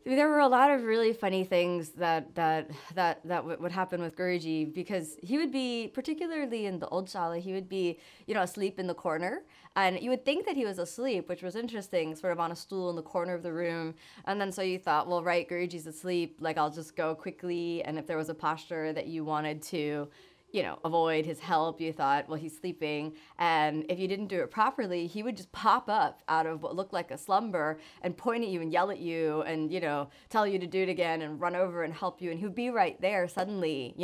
There were a lot of really funny things that would happen with Guruji, because he would be, particularly in the old shala, he would be, asleep in the corner, and you would think that he was asleep, which was interesting, sort of on a stool in the corner of the room. And then so you thought, well, right, Guruji's asleep, like I'll just go quickly, and if there was a posture that you wanted to, avoid his help, you thought, well, he's sleeping. And if you didn't do it properly, he would just pop up out of what looked like a slumber and point at you and yell at you and, tell you to do it again and run over and help you. And he'd be right there suddenly.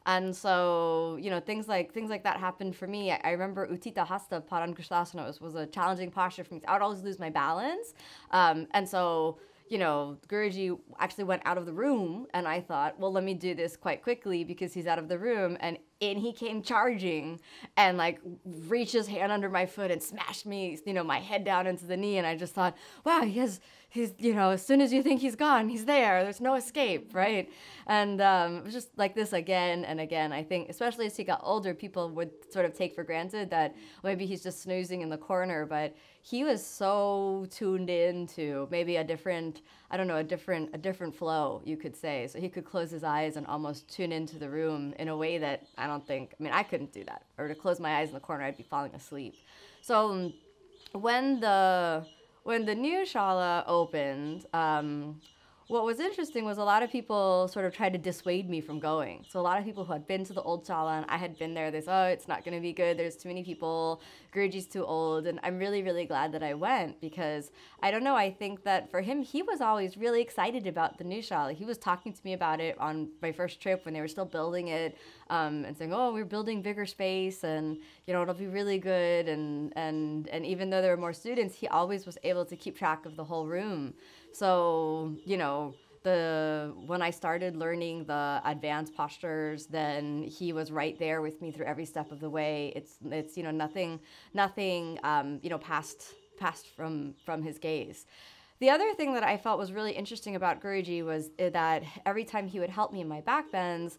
And so, things like that happened for me. I remember Utthita Hasta Parankrishtasana was a challenging posture for me. I would always lose my balance. And so, Guruji actually went out of the room, and I thought, well, let me do this quite quickly because he's out of the room. And in he came charging and like reached his hand under my foot and smashed me, my head down into the knee. And I just thought, wow, he's, as soon as you think he's gone, he's there. There's no escape, right? And it was just like this again and again. I think, especially as he got older, people would sort of take for granted that maybe he's just snoozing in the corner, but he was so tuned in to maybe a different flow, you could say. So he could close his eyes and almost tune into the room in a way that I couldn't do that. Or to close my eyes in the corner, I'd be falling asleep. So when the new shala opened, what was interesting was a lot of people sort of tried to dissuade me from going. So a lot of people who had been to the old shala and I had been there, they said, oh, it's not going to be good. There's too many people. Guruji's too old. And I'm really, really glad that I went because, I don't know, I think that for him, he was always really excited about the new shala. He was talking to me about it on my first trip when they were still building it, and saying, oh, we're building bigger space and, it'll be really good. And even though there were more students, he always was able to keep track of the whole room. So, when I started learning the advanced postures, then he was right there with me through every step of the way. It's nothing passed from his gaze. The other thing that I felt was really interesting about Guruji was that every time he would help me in my back bends,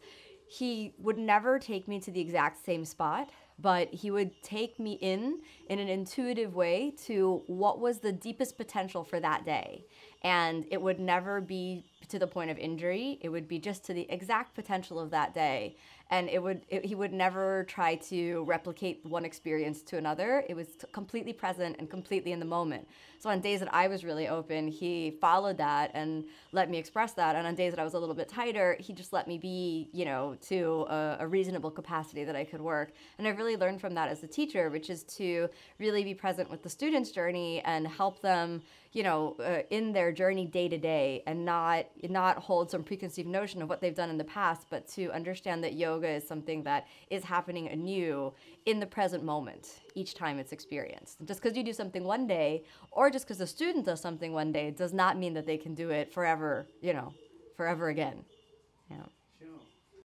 he would never take me to the exact same spot, but he would take me in an intuitive way to what was the deepest potential for that day. And it would never be to the point of injury. It would be just to the exact potential of that day. And he would never try to replicate one experience to another. It was completely present and completely in the moment. So on days that I was really open, he followed that and let me express that. And on days that I was a little bit tighter, he just let me be, to a reasonable capacity that I could work. And I've really learned from that as a teacher, which is to really be present with the student's journey and help them, in their journey day to day, and not hold some preconceived notion of what they've done in the past, but to understand that yoga is something that is happening anew in the present moment each time it's experienced. Just because you do something one day, or just because a student does something one day, does not mean that they can do it forever, forever again. Yeah.